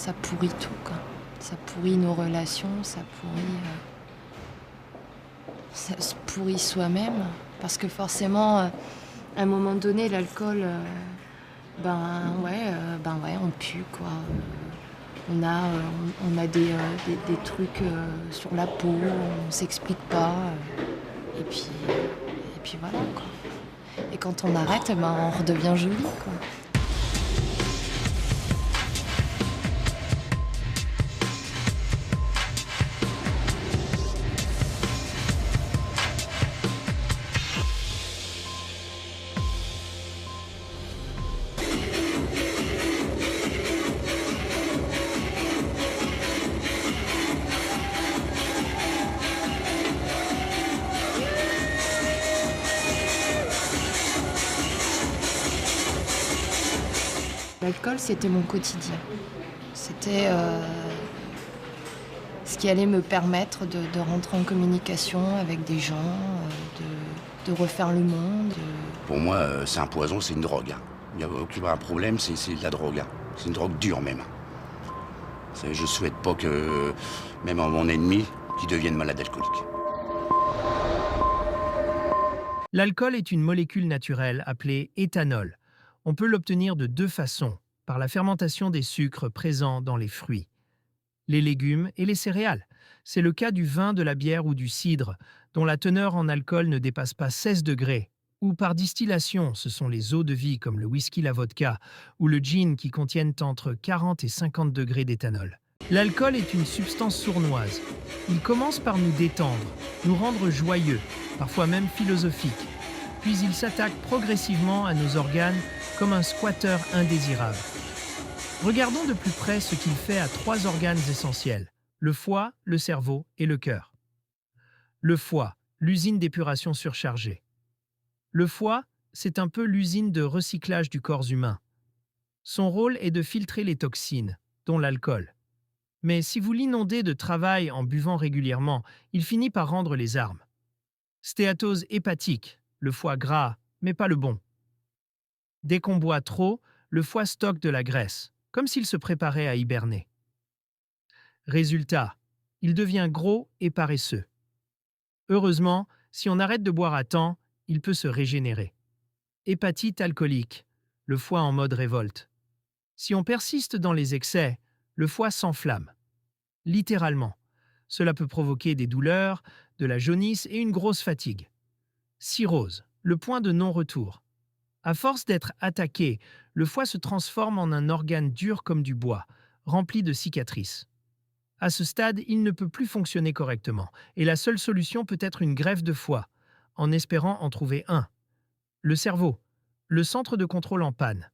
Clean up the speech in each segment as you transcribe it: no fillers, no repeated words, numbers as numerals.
ça pourrit tout, quoi. Ça pourrit nos relations, ça se pourrit soi-même. Parce que forcément, à un moment donné, l'alcool, on pue, quoi. On a des trucs sur la peau, on s'explique pas. Et puis voilà, quoi. Et quand on arrête, on redevient joli, quoi. L'alcool, c'était mon quotidien. C'était ce qui allait me permettre de rentrer en communication avec des gens, de refaire le monde. Pour moi, c'est un poison, c'est une drogue, hein. Il n'y a aucun problème, c'est de la drogue, hein. C'est une drogue dure même. Je souhaite pas que, même à mon ennemi, qu'il devienne malade alcoolique. L'alcool est une molécule naturelle appelée éthanol. On peut l'obtenir de deux façons, par la fermentation des sucres présents dans les fruits, les légumes et les céréales. C'est le cas du vin, de la bière ou du cidre, dont la teneur en alcool ne dépasse pas 16 degrés. Ou par distillation, ce sont les eaux de vie comme le whisky, la vodka ou le gin qui contiennent entre 40 et 50 degrés d'éthanol. L'alcool est une substance sournoise. Il commence par nous détendre, nous rendre joyeux, parfois même philosophiques. Puis il s'attaque progressivement à nos organes comme un squatteur indésirable. Regardons de plus près ce qu'il fait à trois organes essentiels, le foie, le cerveau et le cœur. Le foie, l'usine d'épuration surchargée. Le foie, c'est un peu l'usine de recyclage du corps humain. Son rôle est de filtrer les toxines, dont l'alcool. Mais si vous l'inondez de travail en buvant régulièrement, il finit par rendre les armes. Stéatose hépatique, le foie gras, mais pas le bon. Dès qu'on boit trop, le foie stocke de la graisse, comme s'il se préparait à hiberner. Résultat, il devient gros et paresseux. Heureusement, si on arrête de boire à temps, il peut se régénérer. Hépatite alcoolique, le foie en mode révolte. Si on persiste dans les excès, le foie s'enflamme. Littéralement. Cela peut provoquer des douleurs, de la jaunisse et une grosse fatigue. Cirrhose, le point de non-retour. À force d'être attaqué, le foie se transforme en un organe dur comme du bois, rempli de cicatrices. À ce stade, il ne peut plus fonctionner correctement, et la seule solution peut être une greffe de foie, en espérant en trouver un. Le cerveau, le centre de contrôle en panne.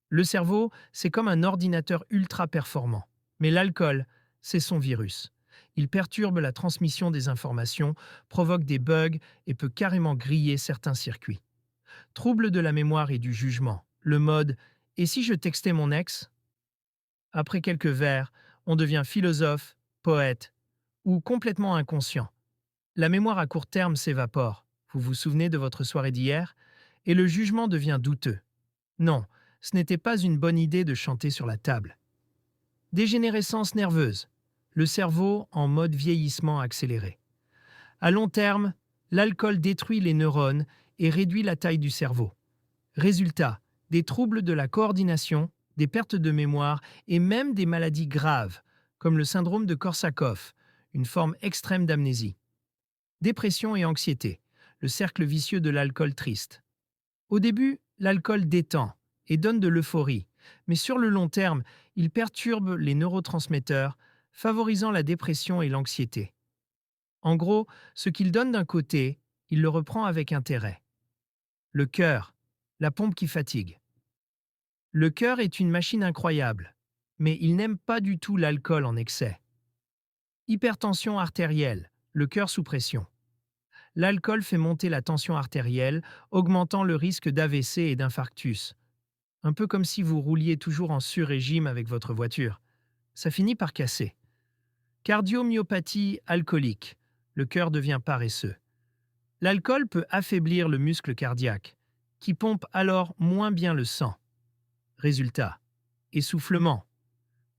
Le cerveau, c'est comme un ordinateur ultra performant. Mais l'alcool, c'est son virus. Il perturbe la transmission des informations, provoque des bugs et peut carrément griller certains circuits. Trouble de la mémoire et du jugement. Le mode « et si je textais mon ex ?» Après quelques verres, on devient philosophe, poète ou complètement inconscient. La mémoire à court terme s'évapore. Vous vous souvenez de votre soirée d'hier? Et le jugement devient douteux. Non, ce n'était pas une bonne idée de chanter sur la table. Dégénérescence nerveuse. Le cerveau en mode vieillissement accéléré. À long terme, l'alcool détruit les neurones et réduit la taille du cerveau. Résultat, des troubles de la coordination, des pertes de mémoire et même des maladies graves, comme le syndrome de Korsakoff, une forme extrême d'amnésie. Dépression et anxiété, le cercle vicieux de l'alcool triste. Au début, l'alcool détend et donne de l'euphorie, mais sur le long terme, il perturbe les neurotransmetteurs, favorisant la dépression et l'anxiété. En gros, ce qu'il donne d'un côté, il le reprend avec intérêt. Le cœur, la pompe qui fatigue. Le cœur est une machine incroyable, mais il n'aime pas du tout l'alcool en excès. Hypertension artérielle, le cœur sous pression. L'alcool fait monter la tension artérielle, augmentant le risque d'AVC et d'infarctus. Un peu comme si vous rouliez toujours en sur-régime avec votre voiture. Ça finit par casser. Cardiomyopathie alcoolique, le cœur devient paresseux. L'alcool peut affaiblir le muscle cardiaque, qui pompe alors moins bien le sang. Résultat, essoufflement.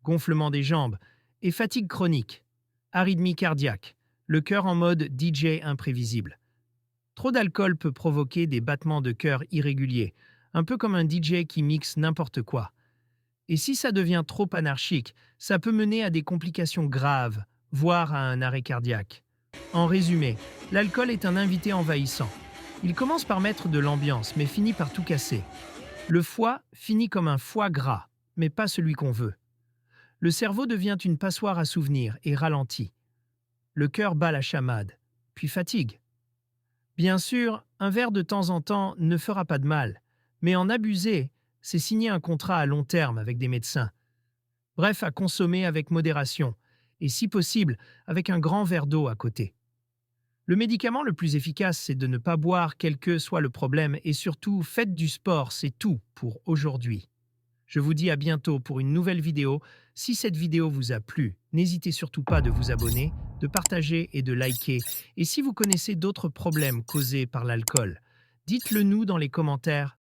gonflement des jambes et fatigue chronique, arythmie cardiaque, le cœur en mode DJ imprévisible. Trop d'alcool peut provoquer des battements de cœur irréguliers, un peu comme un DJ qui mixe n'importe quoi. Et si ça devient trop anarchique, ça peut mener à des complications graves, voire à un arrêt cardiaque. En résumé, l'alcool est un invité envahissant. Il commence par mettre de l'ambiance, mais finit par tout casser. Le foie finit comme un foie gras, mais pas celui qu'on veut. Le cerveau devient une passoire à souvenirs et ralentit. Le cœur bat la chamade, puis fatigue. Bien sûr, un verre de temps en temps ne fera pas de mal, mais en abuser, c'est signer un contrat à long terme avec des médecins. Bref, à consommer avec modération, et si possible, avec un grand verre d'eau à côté. Le médicament le plus efficace, c'est de ne pas boire quel que soit le problème, et surtout, faites du sport, c'est tout pour aujourd'hui. Je vous dis à bientôt pour une nouvelle vidéo. Si cette vidéo vous a plu, n'hésitez surtout pas de vous abonner, de partager et de liker. Et si vous connaissez d'autres problèmes causés par l'alcool, dites-le nous dans les commentaires.